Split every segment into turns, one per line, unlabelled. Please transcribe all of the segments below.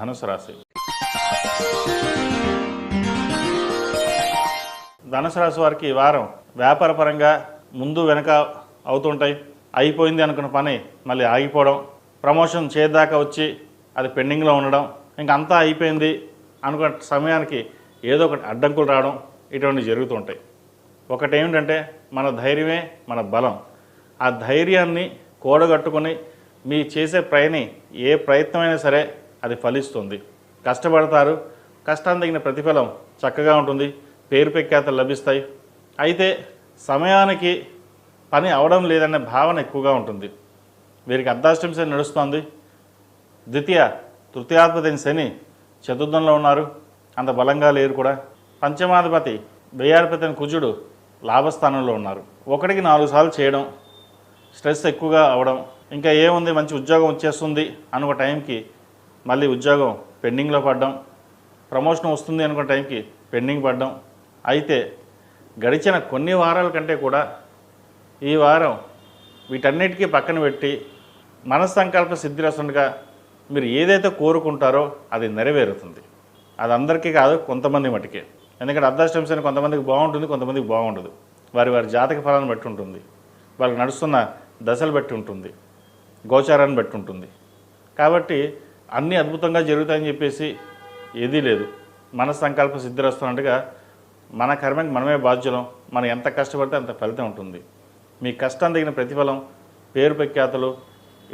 ధనుసు రాశి. ధనుసు రాశి వారికి ఈ వారం వ్యాపారపరంగా ముందు వెనక అవుతుంటాయి. అయిపోయింది అనుకున్న పని మళ్ళీ ఆగిపోవడం, ప్రమోషన్ చేద్దాకా వచ్చి అది పెండింగ్లో ఉండడం, ఇంకా అంతా అయిపోయింది అనుకున్న సమయానికి ఏదో ఒకటి అడ్డంకులు రావడం, ఇటువంటివి జరుగుతుంటాయి. ఒకటి ఏమిటంటే మన ధైర్యమే మన బలం. ఆ ధైర్యాన్ని కూడగట్టుకొని మీ చేసే ఏ ప్రయత్నమైనా సరే అది ఫలిస్తుంది. కష్టపడతారు, కష్టానికి తగిన ప్రతిఫలం చక్కగా ఉంటుంది, పేరు ప్రఖ్యాతలు లభిస్తాయి. అయితే సమయానికి పని అవడం లేదనే భావన ఎక్కువగా ఉంటుంది. వీరికి అర్ధాష్టమి శని నడుస్తుంది. తృతీయాధిపతి శని చతుర్థంలో ఉన్నారు, అంత బలంగా లేరు కూడా. పంచమాధిపతి వ్యయాధిపతి అయిన కుజుడు లాభస్థానంలో ఉన్నారు. 1కి 4 సార్లు చేయడం, స్ట్రెస్ ఎక్కువగా అవడం, ఇంకా ఏముంది మంచి ఉద్యోగం వచ్చేస్తుంది అనుకున్న టైంకి మళ్ళీ ఉద్యోగం పెండింగ్లో పడడం, ప్రమోషన్ వస్తుంది అనుకున్న టైంకి పెండింగ్ పడడం. అయితే గడిచిన కొన్ని వారాల కంటే కూడా ఈ వారం వీటన్నిటికీ పక్కన పెట్టి మనస్సంకల్ప సిద్ధిరస్తుండగా మీరు ఏదైతే కోరుకుంటారో అది నెరవేరుతుంది. అది అందరికీ కాదు, కొంతమంది మటుకే. ఎందుకంటే అర్ధాష్టమి శని కొంతమందికి బాగుంటుంది, కొంతమందికి బాగుండదు. వారి జాతక ఫలాన్ని బట్టి ఉంటుంది, వాళ్ళకి నడుస్తున్న దశలు బట్టి ఉంటుంది, గోచారాన్ని బట్టి ఉంటుంది. కాబట్టి అన్నీ అద్భుతంగా జరుగుతాయని చెప్పేసి ఏదీ లేదు. మన సంకల్ప సిద్ధిరస్తున్నట్టుగా మన కర్మకి మనమే బాధ్యులం. మనం ఎంత కష్టపడితే అంత ఫలితం ఉంటుంది. మీ కష్టం తగిన ప్రతిఫలం, పేరు ప్రఖ్యాతలు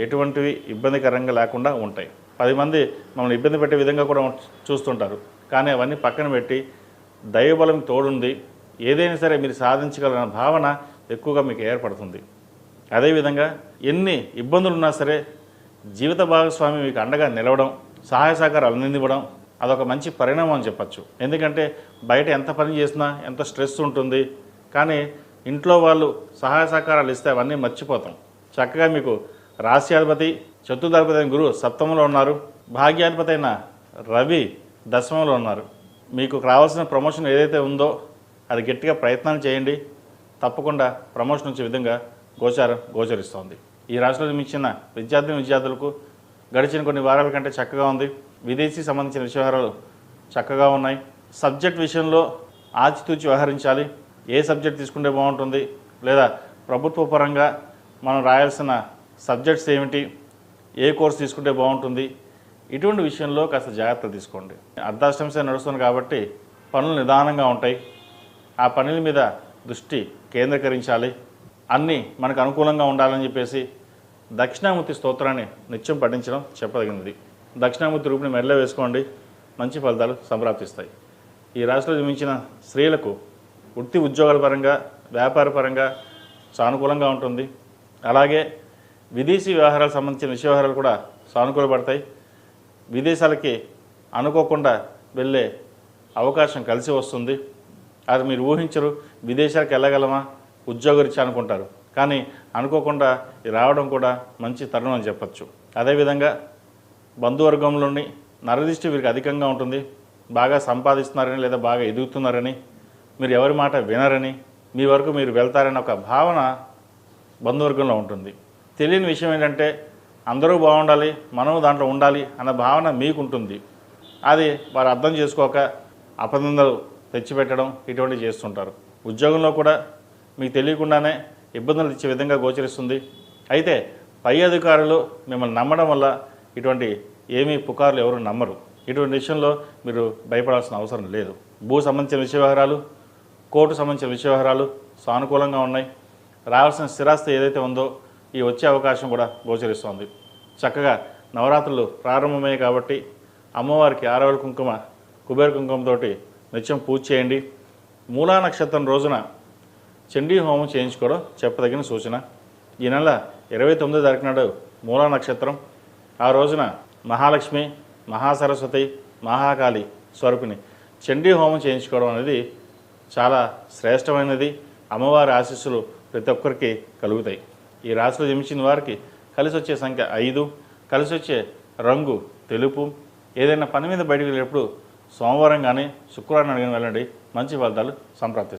ఎటువంటివి ఇబ్బందికరంగా లేకుండా ఉంటాయి. 10 మంది మమ్మల్ని ఇబ్బంది పెట్టే విధంగా కూడా చూస్తుంటారు. కానీ అవన్నీ పక్కన పెట్టి దైవబలం తోడుంది, ఏదైనా సరే మీరు సాధించగలన్న భావన ఎక్కువగా మీకు ఏర్పడుతుంది. అదేవిధంగా ఎన్ని ఇబ్బందులు ఉన్నా సరే జీవిత భాగస్వామి మీకు అండగా నిలవడం, సహాయ సహకారాలు అందివ్వడం అదొక మంచి పరిణామం అని చెప్పచ్చు. ఎందుకంటే బయట ఎంత పని చేసినా ఎంత స్ట్రెస్ ఉంటుంది, కానీ ఇంట్లో వాళ్ళు సహాయ సహకారాలు ఇస్తే అవన్నీ మర్చిపోతాం. చక్కగా మీకు రాశ్యాధిపతి చతుర్థాధిపతి అయిన గురువు సప్తమంలో ఉన్నారు, భాగ్యాధిపతి అయిన రవి దశమంలో ఉన్నారు. మీకు రావాల్సిన ప్రమోషన్ ఏదైతే ఉందో అది గట్టిగా ప్రయత్నాలు చేయండి, తప్పకుండా ప్రమోషన్ వచ్చే విధంగా గోచరిస్తోంది. ఈ రాశిలో జన్మించిన విద్యార్థులకు గడిచిన కొన్ని వారాల కంటే చక్కగా ఉంది. విదేశీ సంబంధించిన విషయాలు చక్కగా ఉన్నాయి. సబ్జెక్ట్ విషయంలో ఆచితూచి వ్యవహరించాలి. ఏ సబ్జెక్ట్ తీసుకుంటే బాగుంటుంది, లేదా ప్రభుత్వ పరంగా మనం రాయాల్సిన సబ్జెక్ట్స్ ఏమిటి, ఏ కోర్స్ తీసుకుంటే బాగుంటుంది, ఇటువంటి విషయంలో కాస్త జాగ్రత్త తీసుకోండి. అర్ధాష్టమి శని నడుస్తుంది కాబట్టి పనులు నిదానంగా ఉంటాయి. ఆ పనుల మీద దృష్టి కేంద్రీకరించాలి. అన్నీ మనకు అనుకూలంగా ఉండాలని చెప్పేసి దక్షిణామూర్తి స్తోత్రాన్ని నిత్యం పఠించడం చెప్పదగినది. దక్షిణామూర్తి రూపుని మెడలో వేసుకోండి, మంచి ఫలితాలు సంప్రాప్తిస్తాయి. ఈ రాశిలో జన్మించిన స్త్రీలకు వృత్తి ఉద్యోగాల పరంగా, వ్యాపార పరంగా సానుకూలంగా ఉంటుంది. అలాగే విదేశీ వ్యవహారాలకు సంబంధించిన వ్యవహారాలు కూడా సానుకూలపడతాయి. విదేశాలకి అనుకోకుండా వెళ్ళే అవకాశం కలిసి వస్తుంది. అది మీరు ఊహించరు, విదేశాలకు వెళ్ళగలమా ఉద్యోగరీత్యా అనుకుంటారు, కానీ అనుకోకుండా రావడం కూడా మంచి తరుణం అని చెప్పచ్చు. అదేవిధంగా బంధువర్గంలోని నరదిష్టి వీరికి అధికంగా ఉంటుంది. బాగా సంపాదిస్తున్నారని లేదా బాగా ఎదుగుతున్నారని, మీరు ఎవరి మాట వినరని, మీ వరకు మీరు వెళ్తారని ఒక భావన బంధువర్గంలో ఉంటుంది. తెలియని విషయం ఏంటంటే అందరూ బాగుండాలి, మనము దాంట్లో ఉండాలి అన్న భావన మీకుంటుంది. అది వారు అర్థం చేసుకోక అపనిందలు తెచ్చిపెట్టడం ఇటువంటివి చేస్తుంటారు. ఉద్యోగంలో కూడా మీకు తెలియకుండానే ఇబ్బందులు ఇచ్చే విధంగా గోచరిస్తుంది. అయితే పై అధికారులు మిమ్మల్ని నమ్మడం వల్ల ఇటువంటి ఏమీ పుకార్లు ఎవరు నమ్మరు. ఇటువంటి విషయంలో మీరు భయపడాల్సిన అవసరం లేదు. భూ సంబంధించిన వ్యవహారాలు, కోర్టు సంబంధించిన వ్యవహారాలు సానుకూలంగా ఉన్నాయి. రావాల్సిన స్థిరాస్తి ఏదైతే ఉందో ఈ వచ్చే అవకాశం కూడా గోచరిస్తోంది. చక్కగా నవరాత్రులు ప్రారంభమయ్యాయి కాబట్టి అమ్మవారికి ఆరవల కుంకుమ, కుబేర కుంకుమతోటి నిత్యం పూజ చేయండి. మూలా నక్షత్రం రోజున చండీ హోమం చేయించుకోవడం చెప్పదగిన సూచన. ఈ నెల 29 తారీఖు నాడు మూలా నక్షత్రం. ఆ రోజున మహాలక్ష్మి, మహాసరస్వతి, మహాకాళి స్వరూపిణి చండీ హోమం చేయించుకోవడం అనేది చాలా శ్రేష్టమైనది. అమ్మవారి ఆశీస్సులు ప్రతి ఒక్కరికి కలుగుతాయి. ఈ రాశిలో జన్మించిన వారికి కలిసి వచ్చే సంఖ్య 5, కలిసి వచ్చే రంగు తెలుపు. ఏదైనా పని మీద బయటకు వెళ్ళేటప్పుడు సోమవారం కానీ శుక్రవారం కానీ వెళ్ళండి, మంచి ఫలితాలు సంప్రాప్తిస్తాయి.